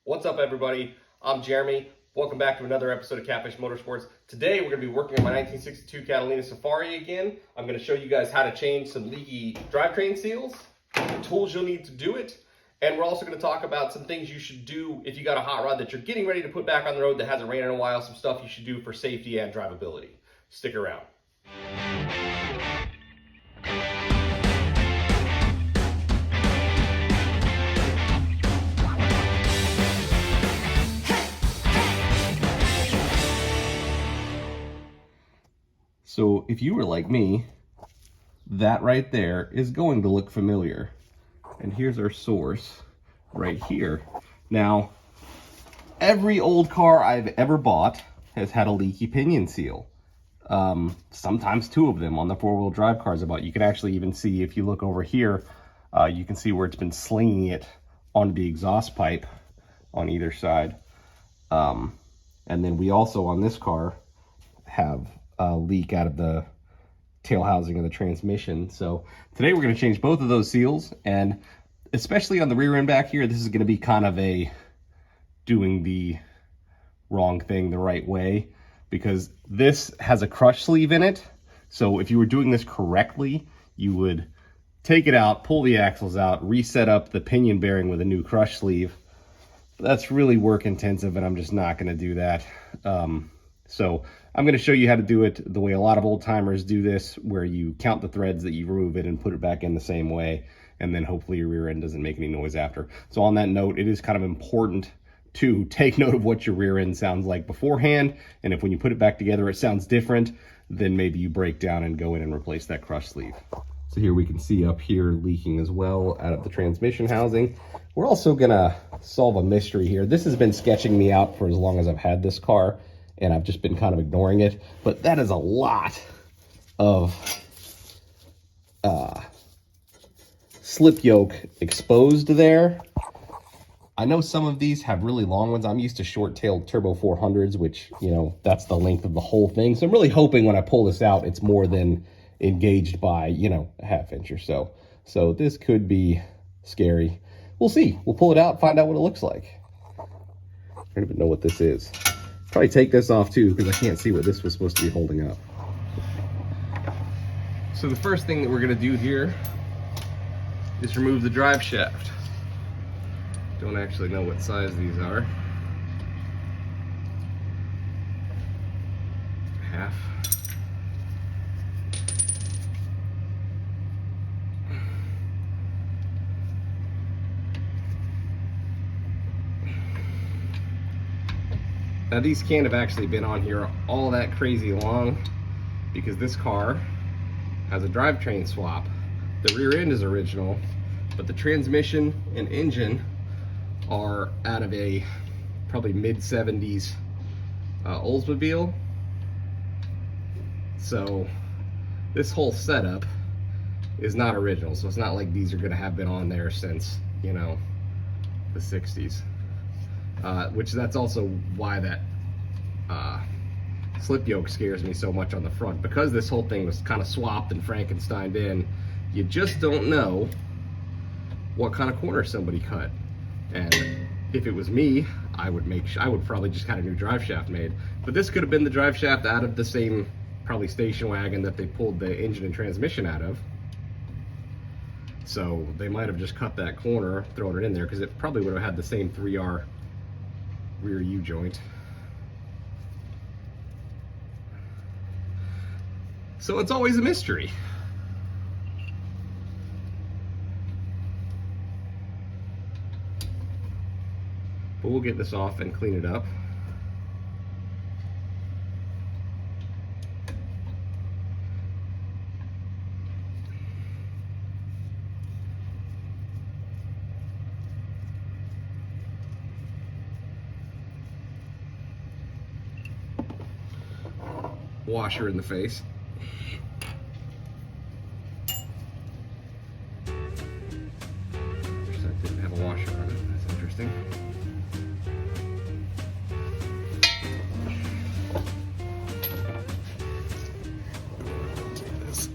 What's up, everybody? I'm Jeremy. Welcome back to another episode of Catfish Motorsports. Today we're going to be working on my 1962 Catalina Safari again. I'm going to show you guys how to change some leaky drivetrain seals, the tools you'll need to do it, and we're also going to talk about some things you should do if you got a hot rod that you're getting ready to put back on the road that hasn't ran in a while, some stuff you should do for safety and drivability. Stick around. So if you were like me, that right there is going to look familiar. And here's our source right here. Now, every old car I've ever bought has had a leaky pinion seal. Sometimes two of them on the four-wheel drive cars I bought. You can actually even see, if you look over here, you can see where it's been slinging it onto the exhaust pipe on either side. And then we also, on this car, have a leak out of the tail housing of the transmission. So today we're going to change both of those seals, and especially on the rear end back here, this is going to be kind of a doing the wrong thing the right way, because this has a crush sleeve in it. So if you were doing this correctly, you would take it out, pull the axles out, reset up the pinion bearing with a new crush sleeve. That's really work intensive, and I'm just not going to do that. So I'm going to show you how to do it the way a lot of old timers do this, where you count the threads that you remove it and put it back in the same way, and then hopefully your rear end doesn't make any noise after. So on that note, it is kind of important to take note of what your rear end sounds like beforehand, and if when you put it back together it sounds different, then maybe you break down and go in and replace that crush sleeve. So here we can see up here leaking as well out of the transmission housing. We're also gonna solve a mystery here. This has been sketching me out for as long as I've had this car, and I've just been kind of ignoring it, but that is a lot of slip yoke exposed there. I know some of these have really long ones. I'm used to short-tailed turbo 400s, which, you know, that's the length of the whole thing. So I'm really hoping when I pull this out, it's more than engaged by, you know, a half inch or so. So this could be scary. We'll see. We'll pull it out, find out what it looks like. I don't even know what this is. Probably take this off too, because I can't see what this was supposed to be holding up. So the first thing that we're going to do here is remove the drive shaft. Don't actually know what size these are. Half. Now these can't have actually been on here all that crazy long, because this car has a drivetrain swap. The rear end is original, but the transmission and engine are out of a probably mid-70s Oldsmobile. So this whole setup is not original, so it's not like these are gonna have been on there since, you know, the 60s. Which that's also why that slip yoke scares me so much on the front, because this whole thing was kind of swapped and Frankensteined in. You just don't know what kind of corner somebody cut, and if it was me, I would probably just had a new drive shaft made. But this could have been the drive shaft out of the same probably station wagon that they pulled the engine and transmission out of. So they might have just cut that corner, thrown it in there, because it probably would have had the same 3R rear U-joint. So it's always a mystery. But we'll get this off and clean it up. Washer in the face. That didn't have a washer on it. That's interesting. Take this.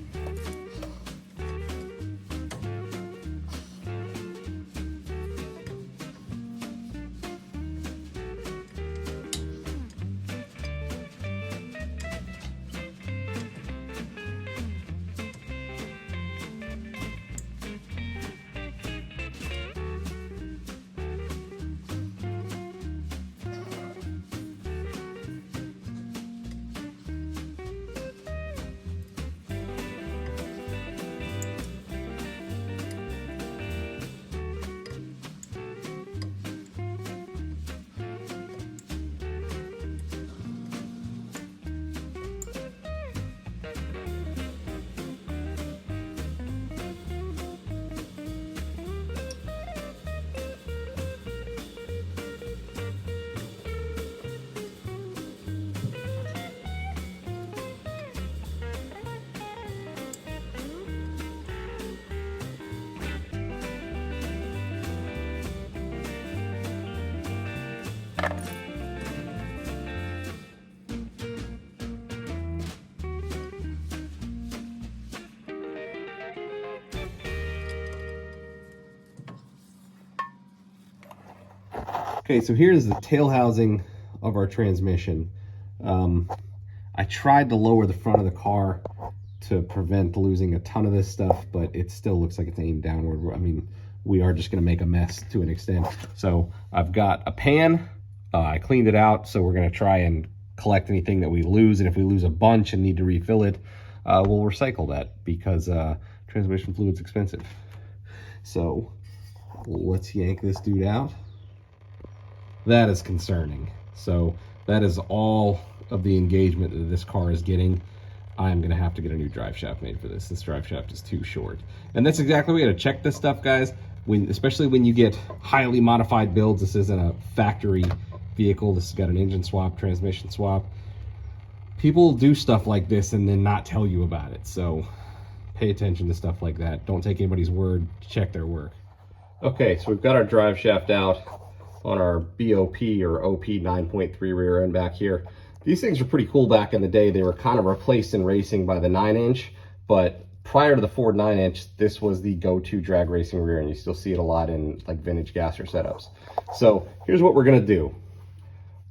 Okay, so here's the tail housing of our transmission. I tried to lower the front of the car to prevent losing a ton of this stuff, but it still looks like it's aimed downward. I mean, we are just gonna make a mess to an extent. So I've got a pan, I cleaned it out, so we're gonna try and collect anything that we lose, and if we lose a bunch and need to refill it, we'll recycle that, because transmission fluid's expensive. So let's yank this dude out. That is concerning. So that is all of the engagement that this car is getting. I'm gonna have to get a new drive shaft made for this. This drive shaft is too short. And that's exactly, we gotta check this stuff, guys. Especially when you get highly modified builds. This isn't a factory vehicle. This has got an engine swap, transmission swap. People do stuff like this and then not tell you about it. So pay attention to stuff like that. Don't take anybody's word, check their work. Okay, so we've got our drive shaft out on our BOP or OP 9.3 rear end back here. These things are pretty cool back in the day. They were kind of replaced in racing by the 9-inch, but prior to the Ford 9-inch, this was the go-to drag racing rear end. You still see it a lot in like vintage gasser setups. So here's what we're gonna do.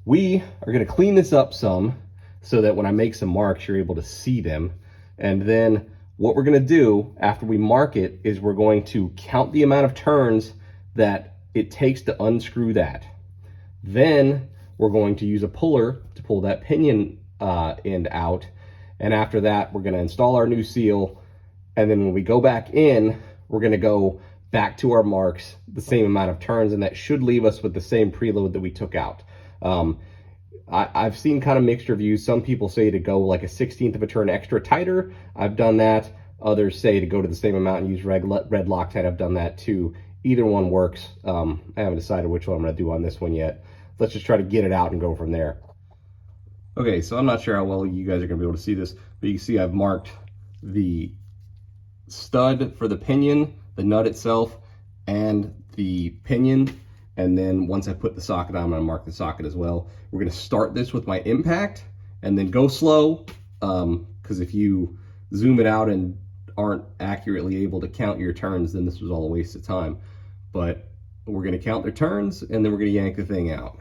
We are gonna clean this up some so that when I make some marks, you're able to see them. And then what we're gonna do after we mark it is we're going to count the amount of turns that it takes to unscrew that. Then we're going to use a puller to pull that pinion end out. And after that, we're gonna install our new seal. And then when we go back in, we're gonna go back to our marks, the same amount of turns, and that should leave us with the same preload that we took out. I've seen kind of mixed reviews. Some people say to go like a 1/16 of a turn extra tighter. I've done that. Others say to go to the same amount and use red Loctite. I've done that too. Either one works. I haven't decided which one I'm gonna do on this one yet. Let's just try to get it out and go from there. Okay, so I'm not sure how well you guys are gonna be able to see this, but you can see I've marked the stud for the pinion, the nut itself, and the pinion. And then once I put the socket on, I'm gonna mark the socket as well. We're gonna start this with my impact and then go slow, because if you zoom it out and aren't accurately able to count your turns, then this was all a waste of time. But we're gonna count their turns and then we're gonna yank the thing out.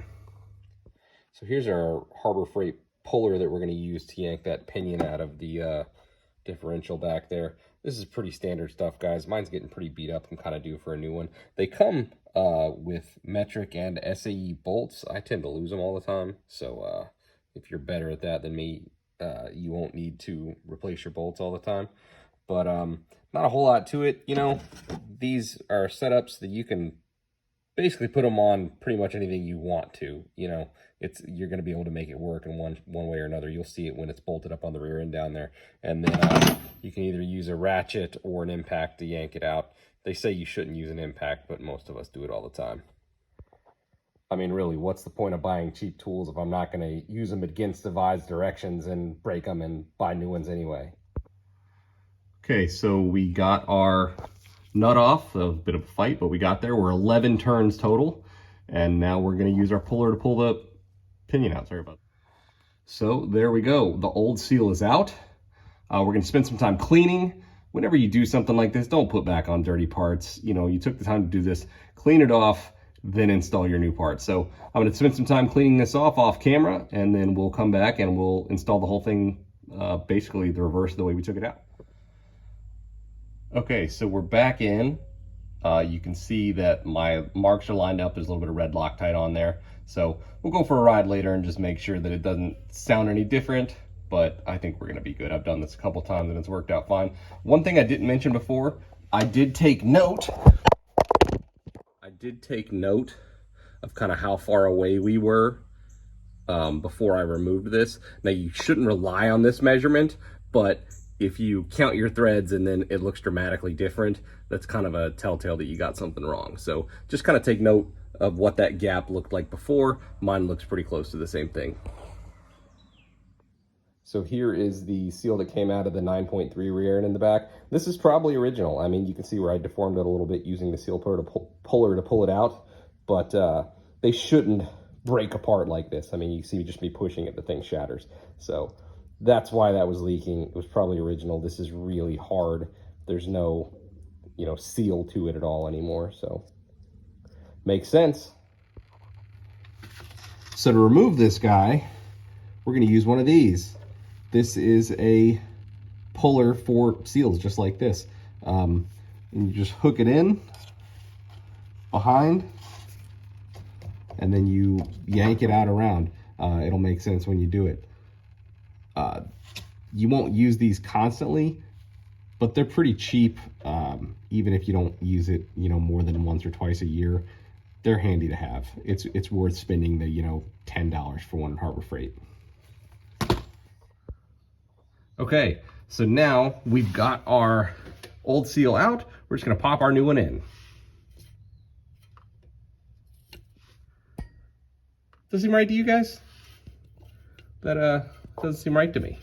So here's our Harbor Freight puller that we're gonna use to yank that pinion out of the differential back there. This is pretty standard stuff, guys. Mine's getting pretty beat up. I'm kind of due for a new one. They come with metric and SAE bolts. I tend to lose them all the time. So if you're better at that than me, you won't need to replace your bolts all the time. But not a whole lot to it. You know, these are setups that you can basically put them on pretty much anything you want to. You know, you're going to be able to make it work in one way or another. You'll see it when it's bolted up on the rear end down there. And then you can either use a ratchet or an impact to yank it out. They say you shouldn't use an impact, but most of us do it all the time. I mean, really, what's the point of buying cheap tools if I'm not going to use them against devised directions and break them and buy new ones anyway? Okay, so we got our nut off, a bit of a fight, but we got there. We're 11 turns total, and now we're going to use our puller to pull the pinion out. Sorry about that. So there we go. The old seal is out. We're going to spend some time cleaning. Whenever you do something like this, don't put back on dirty parts. You know, you took the time to do this. Clean it off, then install your new parts. So I'm going to spend some time cleaning this off camera, and then we'll come back and we'll install the whole thing basically the reverse of the way we took it out. Okay, so we're back in. You can see that my marks are lined up. There's a little bit of red Loctite on there. So we'll go for a ride later and just make sure that it doesn't sound any different, but I think we're gonna be good. I've done this a couple times and it's worked out fine. One thing I didn't mention before, I did take note of kind of how far away we were before I removed this. Now you shouldn't rely on this measurement, but if you count your threads and then it looks dramatically different, that's kind of a telltale that you got something wrong. So just kind of take note of what that gap looked like before. Mine looks pretty close to the same thing. So here is the seal that came out of the 9.3 rear end in the back. This is probably original. I mean, you can see where I deformed it a little bit using the seal puller to pull it out, but they shouldn't break apart like this. I mean, you see just me pushing it, the thing shatters. So that's why that was leaking. It was probably original. This is really hard. There's no, you know, seal to it at all anymore. So makes sense. So to remove this guy, we're going to use one of these. This is a puller for seals, just like this. And you just hook it in behind, and then you yank it out around. It'll make sense when you do it. You won't use these constantly, but they're pretty cheap. Even if you don't use it, more than once or twice a year, they're handy to have. It's worth spending the, $10 for one at Harbor Freight. Okay, so now we've got our old seal out. We're just gonna pop our new one in. Does it seem right to you guys? That doesn't seem right to me.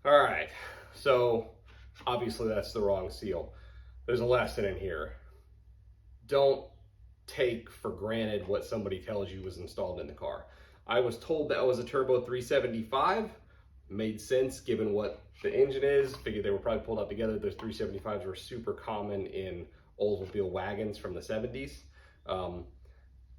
All right, so obviously that's the wrong seal. There's a lesson in here. Don't take for granted what somebody tells you was installed in the car. I was told that was a turbo 375. Made sense given what the engine is. Figured they were probably pulled out together. Those 375s were super common in Oldsmobile wagons from the 70s.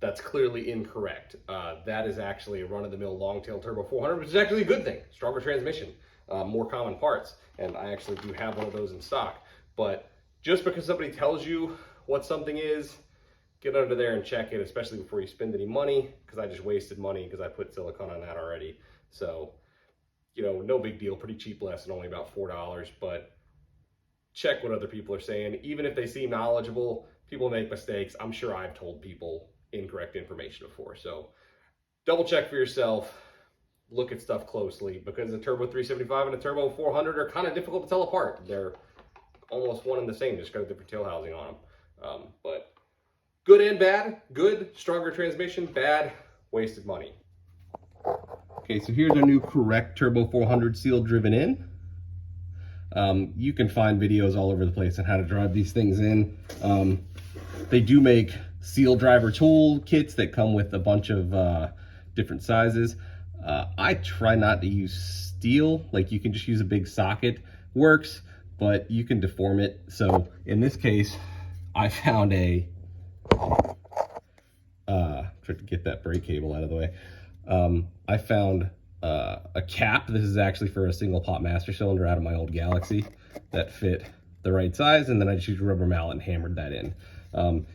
That's clearly incorrect. That is actually a run-of-the-mill long-tail turbo 400, which is actually a good thing. Stronger transmission, more common parts, and I actually do have one of those in stock. But just because somebody tells you what something is, get under there and check it, especially before you spend any money, because I just wasted money because I put silicone on that already. So, no big deal, pretty cheap lesson, only about $4, but check what other people are saying. Even if they seem knowledgeable, people make mistakes. I'm sure I've told people incorrect information before. So double check for yourself, look at stuff closely, because a turbo 375 and a turbo 400 are kind of difficult to tell apart. They're almost one and the same, just got a different tail housing on them. But good and bad. Good, stronger transmission. Bad, wasted money. Okay, so here's our new correct turbo 400 seal driven in. You can find videos all over the place on how to drive these things in. They do make seal driver tool kits that come with a bunch of different sizes. I try not to use steel. Like, you can just use a big socket. Works, but you can deform it. So in this case, I found try to get that brake cable out of the way. I found a cap. This is actually for a single pot master cylinder out of my old Galaxy that fit the right size, and then I just used a rubber mallet and hammered that in.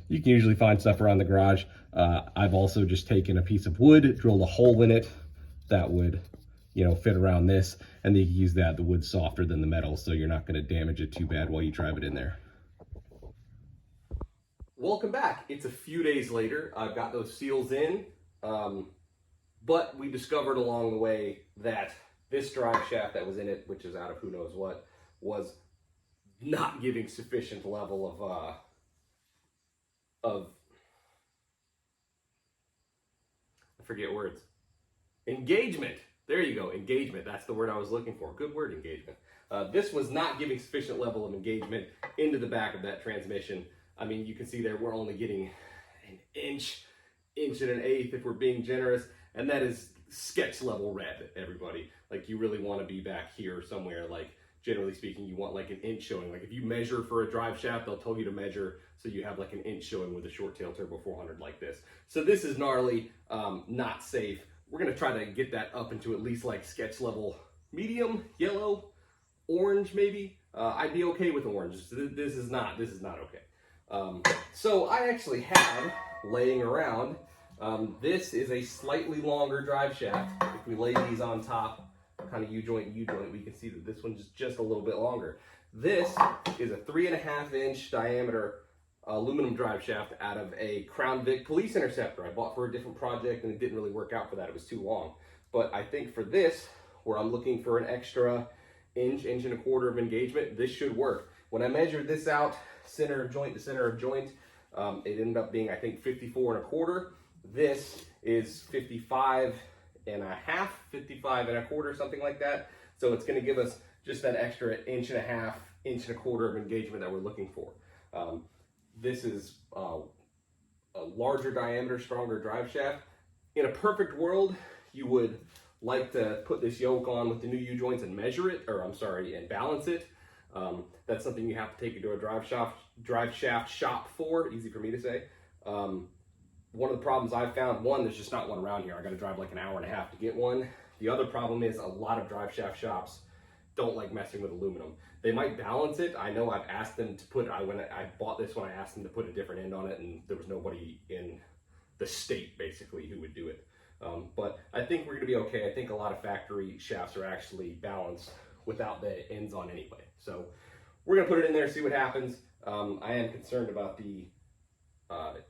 You can usually find stuff around the garage. I've also just taken a piece of wood, drilled a hole in it that would, fit around this, and then you can use that. The wood's softer than the metal, so you're not going to damage it too bad while you drive it in there. Welcome back. It's a few days later. I've got those seals in, but we discovered along the way that this drive shaft that was in it, which is out of who knows what, was not giving sufficient level of I forget words. Engagement. There you go, engagement. That's the word I was looking for. Good word, engagement. This was not giving sufficient level of engagement into the back of that transmission. I mean, you can see there we're only getting an inch and an eighth if we're being generous, and that is sketch level red, everybody. Like, you really want to be back here somewhere. Like, generally speaking, you want like an inch showing. Like, if you measure for a drive shaft, they'll tell you to measure so you have like an inch showing with a short tail turbo 400 like this. So this is gnarly, not safe. We're going to try to get that up into at least like sketch level medium, yellow, orange maybe. I'd be okay with orange. This is not okay. So I actually have laying around, this is a slightly longer drive shaft. If we lay these on top, kind of U-joint, we can see that this one's just a little bit longer. This is a 3.5 inch diameter aluminum drive shaft out of a Crown Vic police interceptor I bought for a different project, and it didn't really work out for that. It was too long. But I think for this, where I'm looking for an extra inch and a quarter of engagement, this should work. When I measured this out, center of joint to center of joint, it ended up being, I think, 54.25. This is 55.5, 55.25, something like that. So it's going to give us just that extra 1.5 inch and a quarter of engagement that we're looking for. This is a larger diameter, stronger drive shaft. In a perfect world, you would like to put this yoke on with the new U-joints and measure it, and balance it. That's something you have to take into a drive shaft shop for. Easy for me to say. One of the problems I've found, one, there's just not one around here. I got to drive like an hour and a half to get one. The other problem is a lot of drive shaft shops don't like messing with aluminum. They might balance it. I know I've asked them to put, when I bought this one, I asked them to put a different end on it, and there was nobody in the state basically who would do it. But I think we're gonna be okay. I think a lot of factory shafts are actually balanced without the ends on anyway. So we're gonna put it in there, see what happens. I am concerned about the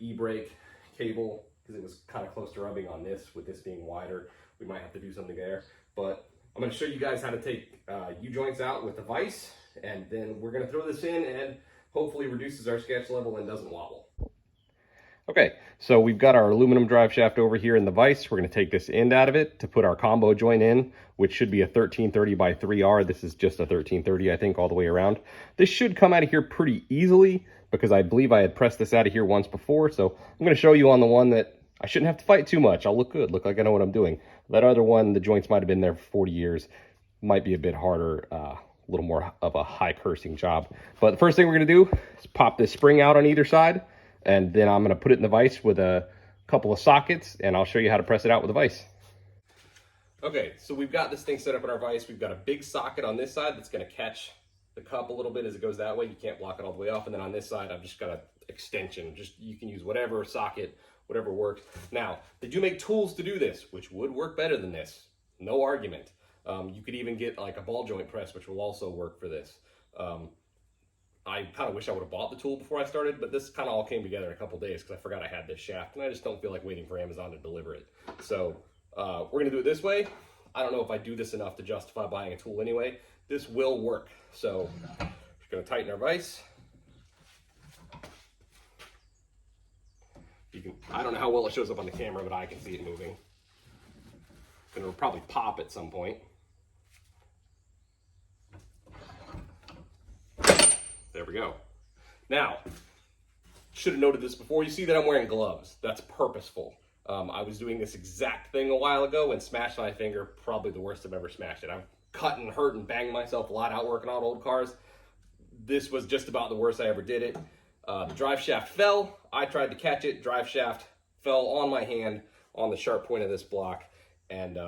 e-brake cable because it was kind of close to rubbing on this. With this being wider, we might have to do something there. But I'm going to show you guys how to take U-joints out with the vise, and then we're going to throw this in and hopefully reduces our sketch level and doesn't wobble. Okay, so we've got our aluminum drive shaft over here in the vise. We're going to take this end out of it to put our combo joint in, which should be a 1330 by 3R. This is just a 1330, I think, all the way around. This should come out of here pretty easily because I believe I had pressed this out of here once before. So I'm going to show you on the one that I shouldn't have to fight too much. I'll look good, look like I know what I'm doing. That other one, the joints might have been there for 40 years. Might be a bit harder, a little more of a high cursing job. But the first thing we're going to do is pop this spring out on either side. And then I'm going to put it in the vise with a couple of sockets, and I'll show you how to press it out with a vise. Okay, so we've got this thing set up in our vise. We've got a big socket on this side that's going to catch the cup a little bit as it goes that way. You can't block it all the way off. And then on this side, I've just got an extension. Just, you can use whatever socket, whatever works. Now, they do make tools to do this, which would work better than this. No argument. You could even get like a ball joint press, which will also work for this. I kind of wish I would have bought the tool before I started, but this kind of all came together in a couple days because I forgot I had this shaft, and I just don't feel like waiting for Amazon to deliver it. So we're going to do it this way. I don't know if I do this enough to justify buying a tool anyway. This will work. So we're going to tighten our vise. I don't know how well it shows up on the camera, but I can see it moving. And it'll probably pop at some point. There we go. Now, should have noted this before. You see that I'm wearing gloves. That's purposeful. I was doing this exact thing a while ago and smashed my finger. Probably the worst I've ever smashed it. I've cut and hurt and banged myself a lot out working on old cars. This was just about the worst I ever did it. The drive shaft fell. I tried to catch it. Drive shaft fell on my hand on the sharp point of this block, and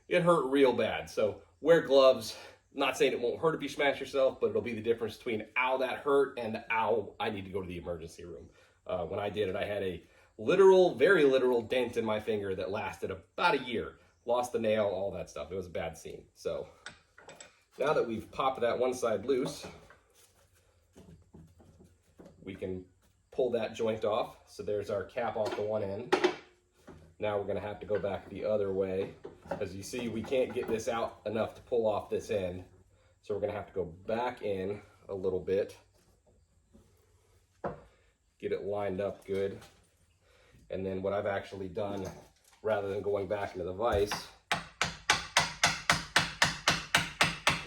it hurt real bad. So wear gloves. Not saying it won't hurt if you smash yourself, but it'll be the difference between ow, that hurt, and ow, I need to go to the emergency room. When I did it, I had a literal, very literal dent in my finger that lasted about a year. Lost the nail, all that stuff. It was a bad scene. So now that we've popped that one side loose, we can pull that joint off. So there's our cap off the one end. Now we're going to have to go back the other way. As you see, we can't get this out enough to pull off this end. So we're going to have to go back in a little bit. Get it lined up good. And then what I've actually done, rather than going back into the vise,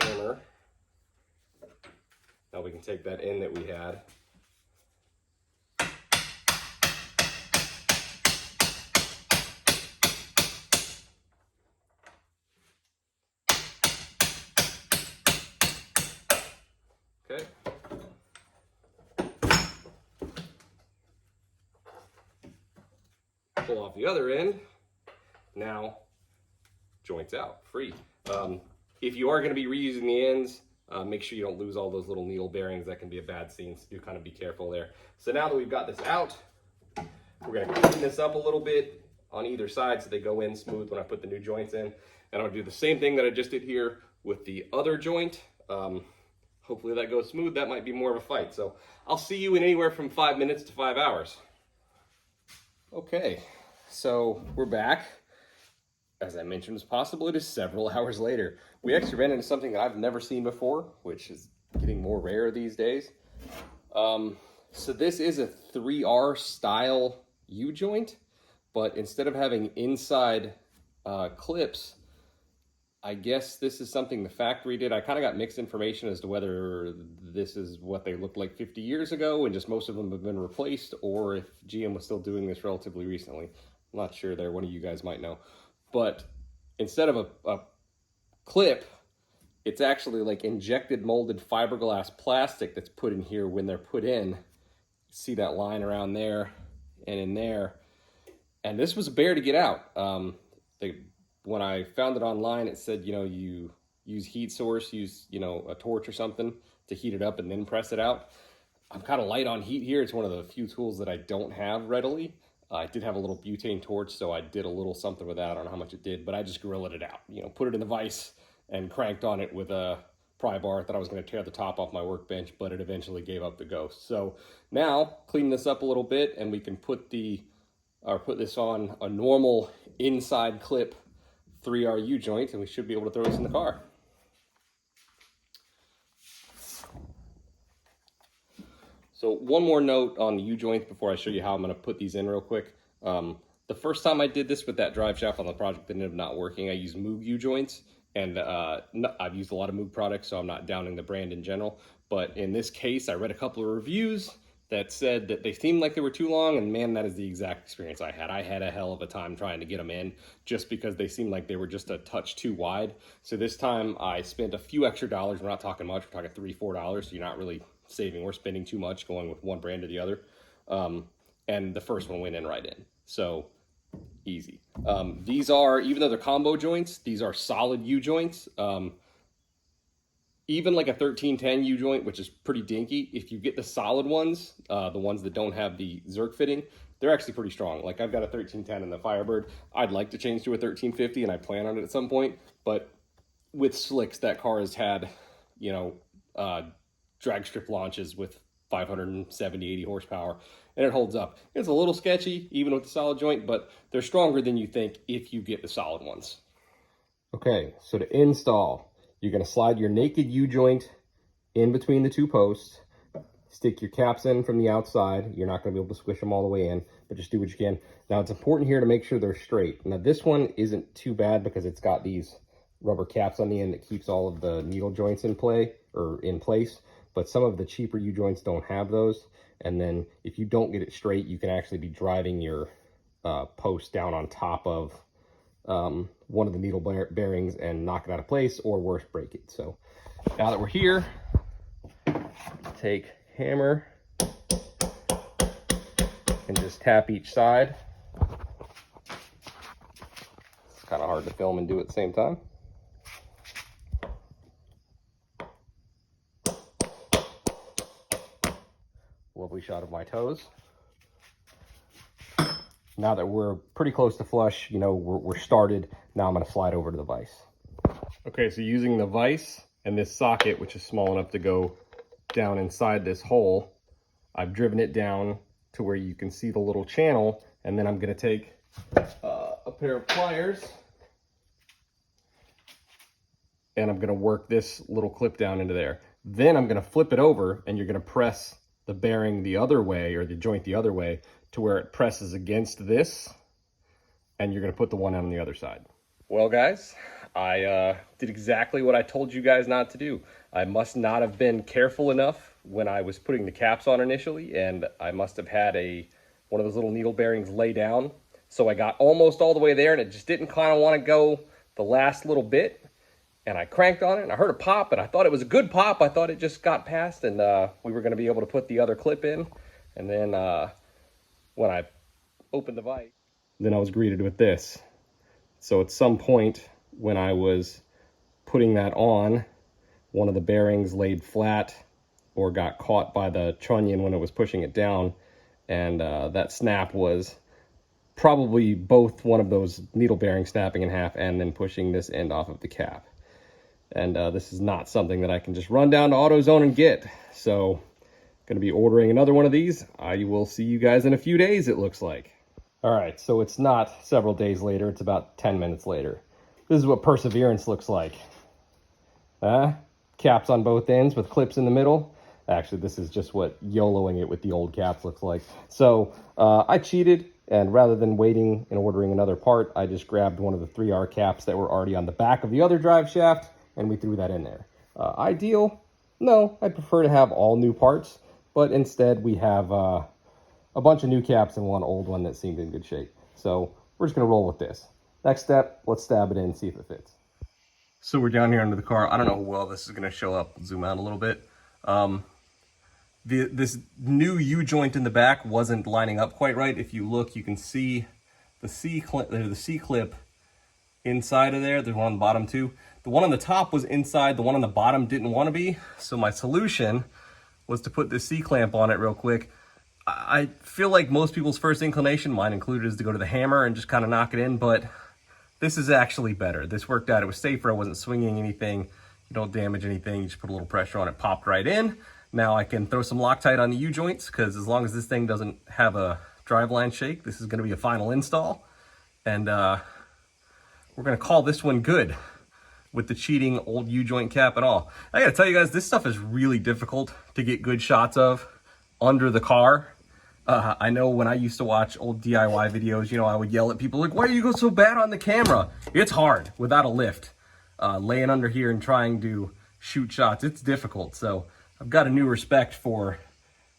hammer. Now we can take that end that we had. Okay. Pull off the other end. Now, joints out, free. If you are going to be reusing the ends, make sure you don't lose all those little needle bearings. That can be a bad scene, so do kind of be careful there. So now that we've got this out, we're going to clean this up a little bit on either side so they go in smooth when I put the new joints in. And I'll do the same thing that I just did here with the other joint. Hopefully that goes smooth. That might be more of a fight. So I'll see you in anywhere from 5 minutes to 5 hours. Okay, so we're back. As I mentioned, it's possible it is several hours later. We actually ran into something that I've never seen before, which is getting more rare these days. So this is a 3R style U-joint, but instead of having inside clips, I guess this is something the factory did. I kind of got mixed information as to whether this is what they looked like 50 years ago and just most of them have been replaced, or if GM was still doing this relatively recently. I'm not sure there. One of you guys might know. But instead of a clip, it's actually like injected molded fiberglass plastic that's put in here when they're put in. See that line around there and in there. And this was a bear to get out. When I found it online, it said, you use heat source, use, a torch or something to heat it up and then press it out. I'm kind of light on heat here. It's one of the few tools that I don't have readily. I did have a little butane torch, so I did a little something with that. I don't know how much it did, but I just grilled it out. Put it in the vise and cranked on it with a pry bar. I thought I was going to tear the top off my workbench, but it eventually gave up the ghost. So now clean this up a little bit, and we can put this on a normal inside clip 3R U-joint, and we should be able to throw this in the car. So one more note on the U-joints before I show you how I'm going to put these in real quick. The first time I did this with that drive shaft on the project that ended up not working, I used Moog U-joints, and I've used a lot of Moog products, so I'm not downing the brand in general. But in this case, I read a couple of reviews that said that they seemed like they were too long, and man, that is the exact experience I had. I had a hell of a time trying to get them in just because they seemed like they were just a touch too wide. So this time I spent a few extra dollars. We're not talking much, we're talking $3, $4, so you're not really saving or spending too much going with one brand or the other. And the first one went in right in. So easy. These are, even though they're combo joints, these are solid U-joints. Even like a 1310 U-joint, which is pretty dinky, if you get the solid ones, the ones that don't have the Zerk fitting, they're actually pretty strong. Like I've got a 1310 in the Firebird. I'd like to change to a 1350, and I plan on it at some point. But with slicks, that car has had, drag strip launches with 570, 80 horsepower, and it holds up. It's a little sketchy, even with the solid joint, but they're stronger than you think if you get the solid ones. Okay, so to install, you're going to slide your naked U-joint in between the two posts, stick your caps in from the outside. You're not going to be able to squish them all the way in, but just do what you can. Now, it's important here to make sure they're straight. Now, this one isn't too bad because it's got these rubber caps on the end that keeps all of the needle joints in place, but some of the cheaper U-joints don't have those. And then if you don't get it straight, you can actually be driving your post down on top of one of the needle bearings and knock it out of place, or worse, break it. So now that we're here, take hammer and just tap each side. It's kind of hard to film and do at the same time. Lovely shot of my toes. Now that we're pretty close to flush, we're started. Now I'm going to slide over to the vise. Okay, so using the vise and this socket, which is small enough to go down inside this hole, I've driven it down to where you can see the little channel, and then I'm going to take a pair of pliers, and I'm going to work this little clip down into there. Then I'm going to flip it over, and you're going to press the bearing the other way, or the joint the other way, to where it presses against this, and you're going to put the one on the other side. Well, guys, I did exactly what I told you guys not to do. I must not have been careful enough when I was putting the caps on initially, and I must have had one of those little needle bearings lay down. So I got almost all the way there, and it just didn't kind of want to go the last little bit. And I cranked on it, and I heard a pop, and I thought it was a good pop. I thought it just got past, and we were going to be able to put the other clip in. And then when I opened the vise, then I was greeted with this. So at some point when I was putting that on, one of the bearings laid flat or got caught by the trunnion when it was pushing it down, and that snap was probably both one of those needle bearings snapping in half and then pushing this end off of the cap. And this is not something that I can just run down to AutoZone and get. So going to be ordering another one of these. I will see you guys in a few days, it looks like. All right, so it's not several days later. It's about 10 minutes later. This is what perseverance looks like. Caps on both ends with clips in the middle. Actually, this is just what YOLOing it with the old caps looks like. So I cheated, and rather than waiting and ordering another part, I just grabbed one of the 3R caps that were already on the back of the other drive shaft, and we threw that in there. Ideal? No, I'd prefer to have all new parts, but instead we have a bunch of new caps and one old one that seemed in good shape. So we're just gonna roll with this. Next step, let's stab it in and see if it fits. So we're down here under the car. I don't know how well this is going to show up. Zoom out a little bit. This new U-joint in the back wasn't lining up quite right. If you look, you can see the C-clip inside of there. There's one on the bottom too. The one on the top was inside. The one on the bottom didn't want to be. So my solution was to put this C-clamp on it real quick. I feel like most people's first inclination, mine included, is to go to the hammer and just kind of knock it in, but this is actually better. This worked out. It was safer. I wasn't swinging anything. You don't damage anything. You just put a little pressure on it, popped right in. Now I can throw some Loctite on the U-joints, because as long as this thing doesn't have a driveline shake, this is going to be a final install. And we're going to call this one good with the cheating old U-joint cap and all. I got to tell you guys, this stuff is really difficult to get good shots of under the car. I know when I used to watch old DIY videos, you know, I would yell at people like, why do you go so bad on the camera? It's hard without a lift. Laying under here and trying to shoot shots, it's difficult. So I've got a new respect for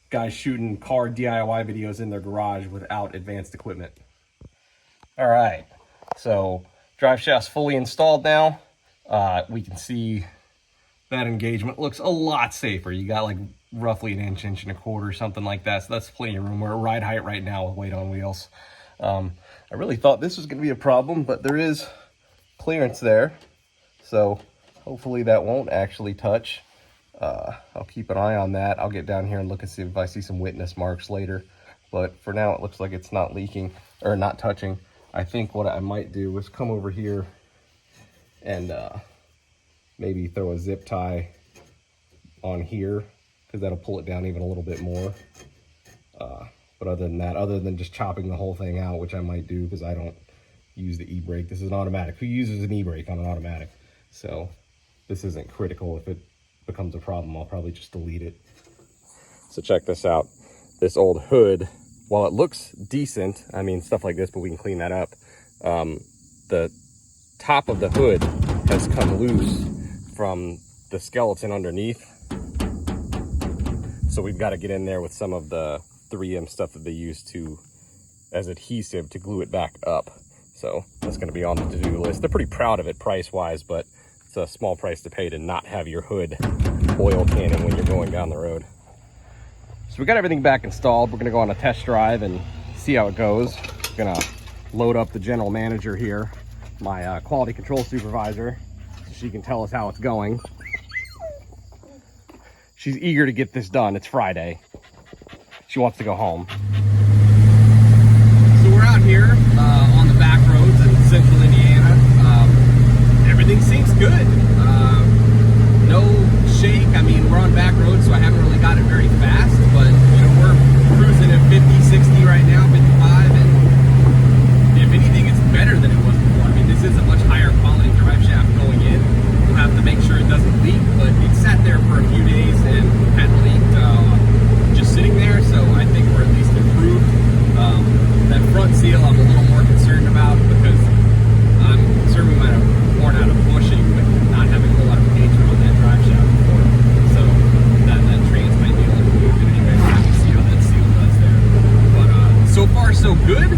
guys shooting car DIY videos in their garage without advanced equipment. All right, so drive shaft's fully installed now. We can see that engagement looks a lot safer. You got like roughly an inch, inch and a quarter, something like that. So that's plenty of room. We're at ride height right now with weight on wheels. I really thought this was going to be a problem, but there is clearance there. So hopefully that won't actually touch. I'll keep an eye on that. I'll get down here and look and see if I see some witness marks later. But for now, it looks like it's not leaking or not touching. I think what I might do is come over here and maybe throw a zip tie on here, because that'll pull it down even a little bit more. But other than that, other than just chopping the whole thing out, which I might do because I don't use the e-brake. This is an automatic. Who uses an e-brake on an automatic? So this isn't critical. If it becomes a problem, I'll probably just delete it. So check this out. This old hood, while it looks decent, I mean, stuff like this, but we can clean that up. The top of the hood has come loose from the skeleton underneath. So we've got to get in there with some of the 3M stuff that they use as adhesive to glue it back up. So that's going to be on the to-do list. They're pretty proud of it price-wise, but it's a small price to pay to not have your hood oil canning when you're going down the road. So we got everything back installed. We're going to go on a test drive and see how it goes. Going to load up the general manager here, my quality control supervisor, so she can tell us how it's going. She's eager to get this done. It's Friday. She wants to go home. So we're out here on the back roads in central Indiana. Everything seems good. No shake. I mean, we're on back roads, so I haven't really got it very fast, but you know, we're cruising at 50, 60 right now, 55, and if anything, it's better than it was before. I mean, this is a much higher quality drive shaft going in. We'll have to make sure it doesn't leak, but it sat there for a few days and hadn't leaked just sitting there, so I think we're at least improved. That front seal I'm a little more concerned about, because I'm concerned we might have worn out of bushing with not having a whole lot of engagement on that drive shaft before. So that trans might be a little moved anyway. We'll have to see how that seal does there. But so far so good.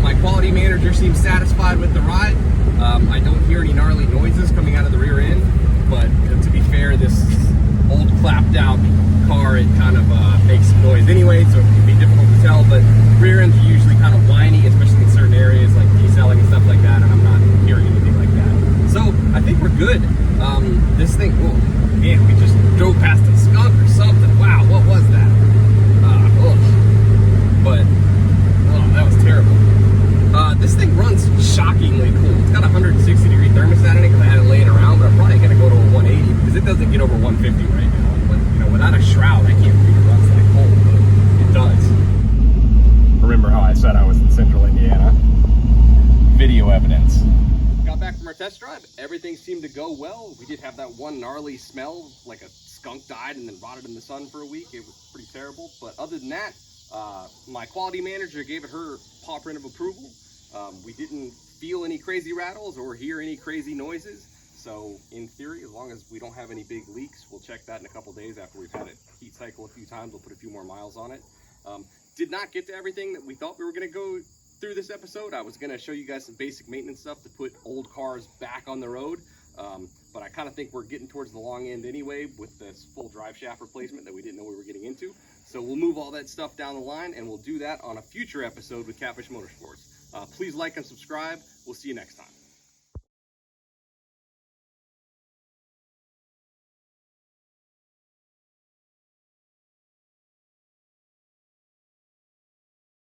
My quality manager seems satisfied with the ride. I don't hear any gnarly noises coming out of the rear end, but to be fair, this old clapped out car, it kind of makes some noise anyway, so it can be difficult to tell, but rear ends are usually kind of whiny, especially in certain areas like deselling and stuff like that, and I'm not hearing anything like that. So I think we're good. This thing, whoa, man, we just drove past a skunk or something. Wow, what was that? But that was terrible. This thing runs shockingly cool. It's got a 160-degree thermostat in it because I had it laying around, but I'm probably going to go to a 180 because it doesn't get over 150 right now. But, you know, without a shroud, I can't believe it runs that cold, but it does. Remember how I said I was in central Indiana? Video evidence. Got back from our test drive. Everything seemed to go well. We did have that one gnarly smell, like a skunk died and then rotted in the sun for a week. It was pretty terrible. But other than that, my quality manager gave it her paw print of approval. We didn't feel any crazy rattles or hear any crazy noises. So in theory, as long as we don't have any big leaks, we'll check that in a couple days after we've had it heat cycle a few times. We'll put a few more miles on it. Did not get to everything that we thought we were going to go through this episode. I was going to show you guys some basic maintenance stuff to put old cars back on the road. But I kind of think we're getting towards the long end anyway with this full drive shaft replacement that we didn't know we were getting into. So we'll move all that stuff down the line, and we'll do that on a future episode with Catfish Motorsports. Please like and subscribe. We'll see you next time.